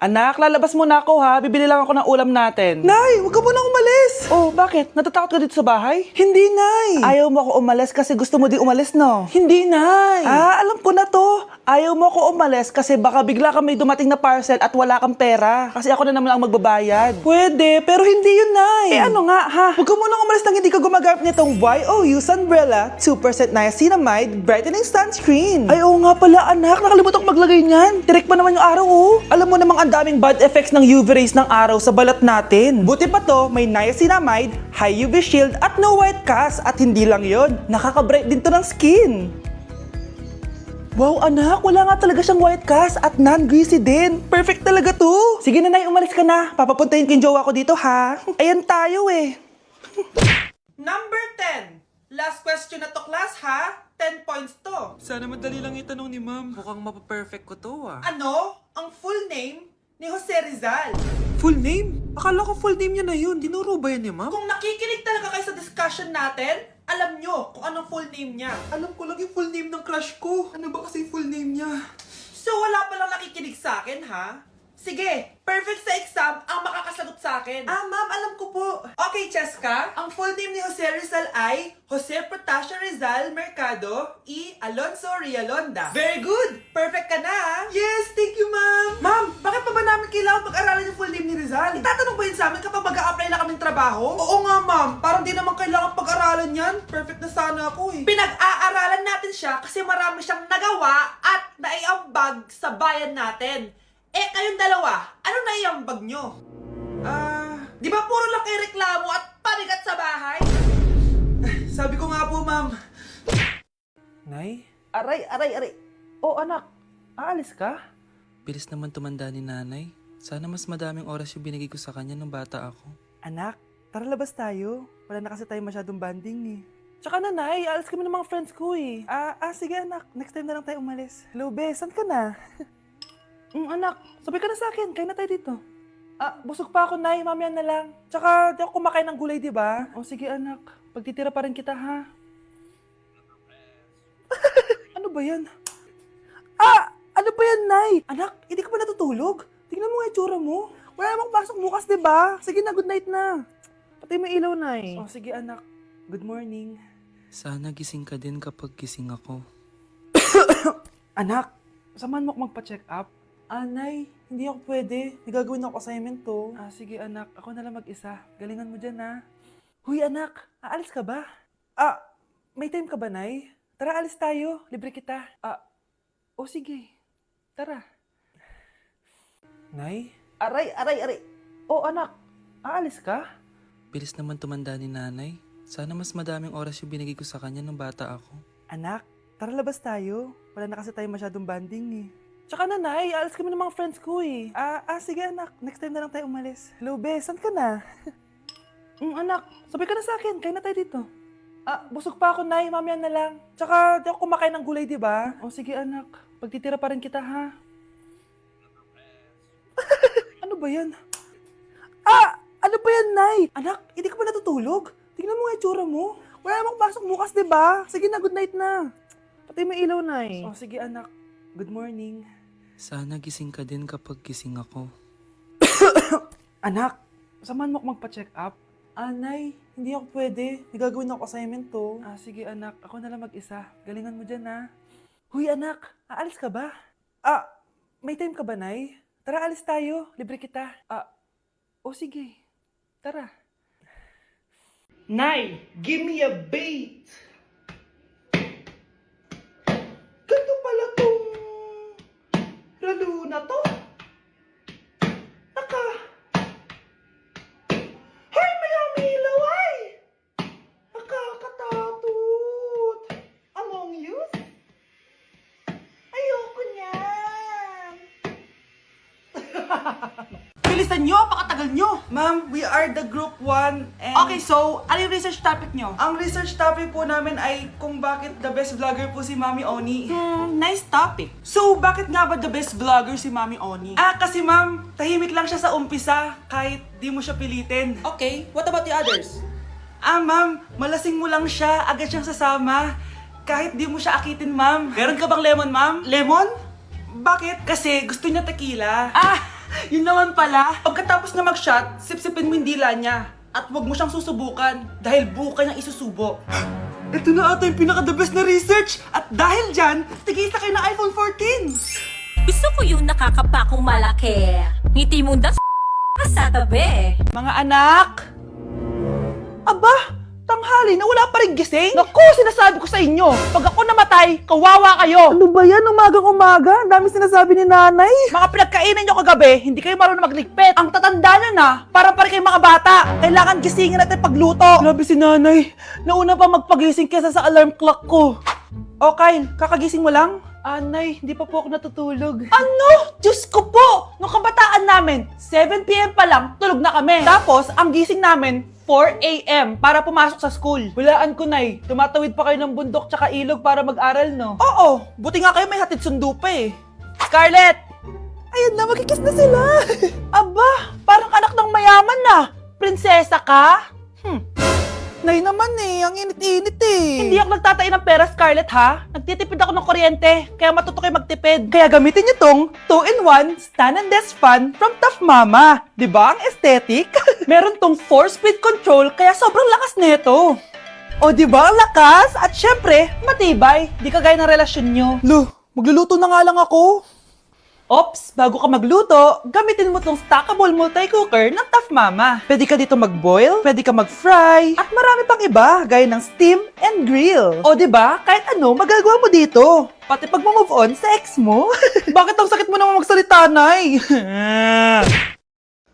Anak, lalabas muna ako ha. Bibili lang ako ng ulam natin. Nay, huwag ka muna umalis. Oh, bakit? Natatakot ka dito sa bahay? Hindi, Nay. Ayaw mo ako umalis kasi gusto mo di umalis, no? Hindi, Nay. Alam ko na to. Ayaw mo ako umalis kasi baka bigla ka may dumating na parcel at wala kang pera. Kasi ako na naman ang magbabayad. Pwede, pero hindi yun, Nay. Ano nga, ha? Huwag ka muna umalis nang hindi ka gumagamit nitong YOU Sunbrella 2% Niacinamide Brightening Sunscreen. Ay, oo nga pala, anak. Nakalimutan ko maglagay niyan. Direct pa naman yung araw, oh. Alam mo namang ang daming bad effects ng UV rays ng araw sa balat natin. Buti pa to, may niacinamide, high UV shield, at no white cast. At hindi lang yon, nakaka-bright din to ng skin. Wow, anak, wala nga talaga siyang white cast at non-greasy din. Perfect talaga to. Sige na, Nay, umalis ka na. Papapuntahin ko yung jowa ko dito, ha? Ayan tayo, eh. Number 10. Last question na to, class, ha? 10 points to. Sana madali lang itanong ni ma'am. Mukhang mapaperfect ko to ah. Ano ang full name ni Jose Rizal? Full name? Akala ko full name niya na yun. Dinuro ba yan ni ma'am? Kung nakikinig talaga kayo sa discussion natin, alam nyo kung anong full name niya. Alam ko lang yung full name ng crush ko. Ano ba kasi full name niya? So wala palang nakikinig sa akin, ha? Sige, perfect sa exam ang makakasagot sa akin. Ma'am, alam ko po. Okay, Cheska, ang full name ni Jose Rizal ay Jose Protasio Rizal Mercado y Alonso Rialonda. Very good! Perfect ka na, ha? Yes, thank you, ma'am. Ma'am, bakit pa ba namin kailangan pag-aralan yung full name ni Rizal? Itatanong ba yun sa amin kapag mag-a-apply na kaming trabaho? Oo nga, ma'am. Parang di naman kailangan pag-aralan yan. Perfect na sana ako, eh. Pinag-aaralan natin siya kasi marami siyang nagawa at naiambag sa bayan natin. Eh, kayong dalawa, ano naiambag nyo? Di ba puro lang kayo reklamo at pabigat sa bahay? Sabi ko nga po, ma'am. Nay, Aray. Oh, anak, aalis ka? bilis naman tumanda ni nanay. Sana mas madaming oras yung binigay ko sa kanya nung bata ako. Anak, tara labas tayo. Wala na kasi tayo masyadong banding, eh. Tsaka nanay, aalis kami ng mga friends ko, eh. Sige anak, next time na lang tayo umalis. Hello, be, saan ka na? Anak, sabay ka na sa akin. Kain na tayo dito. Busog pa ako, Nay. Mamaya na lang. Tsaka, di ako kumakain ng gulay, di ba? O, sige, anak. Pagtitira pa rin kita, ha? Ano ba yan? Ano ba yan, Nay? Anak, hindi ka ba natutulog? Tingnan mo nga yung tsura mo. Wala namang pasok bukas, di ba? Sige na, good night na. Patay mo ilaw, Nay. O, sige, anak. Good morning. Sana gising ka din kapag gising ako. Anak, samahan mo ako magpa-check up. Nay, hindi ako pwede. May gagawin ako assignment to. Sige anak, ako na lang mag-isa. Galingan mo dyan, ha. Huy anak, aalis ka ba? May time ka ba, Nay? Tara, alis tayo. Libre kita. Sige. Tara. Nay, Aray. Oh, anak, aalis ka? bilis naman tumanda ni nanay. Sana mas madaming oras yung binigay ko sa kanya nung bata ako. Anak, tara labas tayo. Wala na kasi tayo masyadong banding, eh. Tsaka nanay, aalis kami ng mga friends ko, eh. Sige anak, next time na lang tayo umalis. Hello, be, saan ka na? Anak, sabay ka na sa akin. Kain na tayo dito. Busog pa ako, Nay. Mamaya na lang. Tsaka, di ako kumakain ng gulay, di ba? O, sige, anak. Pagtitira pa rin kita, ha? Ano ba yan? Ano ba yan, Nay? Anak, hindi ka ba natutulog? Tingnan mo nga yung tsura mo. Wala namang pasok bukas, di ba? Sige na, good night na. Patay mo ilaw, Nay. O, sige, anak. Good morning. Sana gising ka din kapag gising ako. Anak, samahan mo ako magpa-check up. Nay, hindi ako pwede. May gagawin ako assignment to. Sige anak, ako na lang mag-isa. Galingan mo dyan, ha. Huy anak, aalis ka ba? May time ka ba, Nay? Tara, alis tayo. Libre kita. Sige. Tara. Nay, give me a bait. Ganito pala tong ralo na to. Hoy, may ilaw ay! Nakakatakot. Among Youth? Ayoko niyan. Bilisan nyo, pakatagal nyo. Ma'am, we are the group 1 and... Okay, so, ano yung research topic nyo? Ang research topic po namin ay kung bakit the best vlogger po si Mami Oni. Nice topic. So, bakit nga ba the best vlogger si Mami Oni? Kasi ma'am, tahimik lang siya sa umpisa kahit di mo siya pilitin. Okay, what about the others? Ma'am, malasing mo lang siya, agad siyang sasama. Kahit di mo siya akitin, ma'am. Meron ka bang lemon, ma'am? Lemon? Bakit? Kasi gusto niya tequila. Yun naman pala. Pagkatapos na mag-shot, sipsipin mo yung dila niya. At huwag mo siyang susubukan dahil buo ka niyang isusubo. Ito na ata yung pinaka-the best na research. At dahil dyan, tigisa kayo ng iPhone 14. Gusto ko yung nakakapakong malaki. Ngiti mo das sa tabi. Mga anak! Aba, tanghali na wala pa rin gising? Naku, sinasabi ko sa inyo, pag ako namatay, kawawa kayo! Ano ba yan, umagang-umaga? Ang dami sinasabi ni nanay. Mga pinagkainan nyo kagabi, hindi kayo marunong magligpit. Ang tatanda nyo na, para kayo mga bata. Kailangan gisingin natin pagluto. Grabe si nanay, nauna pa magpagising kesa sa alarm clock ko. O Kyle, kakagising mo lang? Nay, hindi pa po ako natutulog. Ano? Diyos ko po! Nung kabataan namin, 7 p.m. pa lang, tulog na kami. Tapos, ang gising namin, 4 a.m. para pumasok sa school. Hulaan ko, Nay. Tumatawid pa kayo ng bundok tsaka ilog para mag-aral, no? Oo. Buti nga kayo may hatid sundo pa eh. Scarlett! Ayun na, magkikis na sila. Aba, parang anak ng mayaman na. Prinsesa ka? Nay naman eh, ang init-init eh. Hindi ako nagtatain ng pera, Scarlett, ha? Nagtitipid ako ng kuryente, kaya matuto kayo magtipid. Kaya gamitin niyo tong 2-in-1 Stand and Desk Fan from Tough Mama. Di ba ang aesthetic? Meron tong 4-speed control, kaya sobrang lakas nito. O di ba ang lakas? At syempre, matibay. Di kagaya ng relasyon nyo. Lo, magluluto na nga lang ako. Ops, bago ka magluto, gamitin mo tong stackable multi-cooker ng Tough Mama. Pwede ka dito mag-boil, pwede ka mag-fry, at marami pang iba, gaya ng steam and grill. O diba, kahit ano, magagawa mo dito. Pati pag move on sa ex mo. Bakit ang sakit mo naman magsalita, Nay?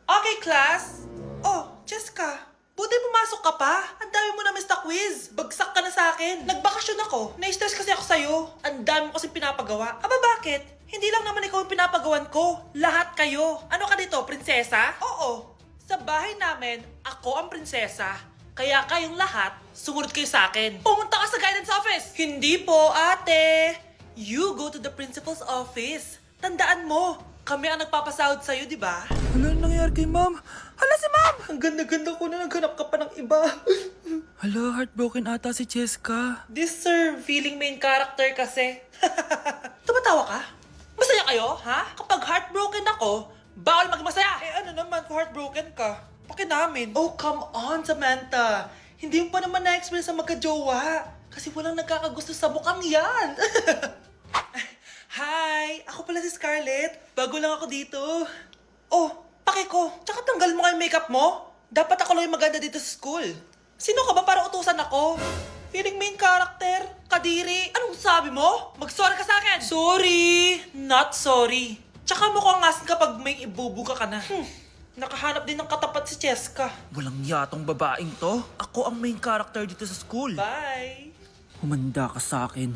Okay, class. Oh, Jessica, buti pumasok ka pa. Ang dami mo na miss na quiz. Bagsak ka na sa akin. Nagbakasyon ako. Na-stress kasi ako sa'yo. Ang dami mo kasi pinapagawa. Aba, bakit? Hindi lang naman ikaw yung pinapagawan ko. Lahat kayo. Ano ka dito, prinsesa? Oo. Sa bahay namin, ako ang prinsesa. Kaya kayong lahat, sumunod kayo sa akin. Pumunta ka sa guidance office. Hindi po, ate. You go to the principal's office. Tandaan mo, kami ang nagpapasahod sa'yo, di ba? Ano nangyayari kay ma'am? Hala si ma'am! Ang ganda-ganda ko na naghanap ka pa ng iba. Hala, heartbroken ata si Cheska. This sir, feeling main character kasi. Tumatawa ka? Masaya kayo, ha? Kapag heartbroken ako, bawal maging masaya. Eh ano naman kung heartbroken ka? Pakinamin. Oh, come on, Samantha. Hindi mo pa naman na-experience sa magka-jowa. Kasi walang nagkakagusto sa mukhang yan. Hi! Ako pala si Scarlett. Bago lang ako dito. Oh, pake ko. Tsaka tanggal mo yung makeup mo. Dapat ako lang yung maganda dito sa school. Sino ka ba para utusan ako? Feeling main character? Kadiri? Anong sabi mo? Mag-sorry ka sa akin! Sorry! Not sorry. Tsaka mukhang asin kapag may ibubuga ka na. Nakahanap din ng katapat si Cheska. Walang yatong babaeng to. Ako ang main character dito sa school. Bye! Humanda ka sa akin.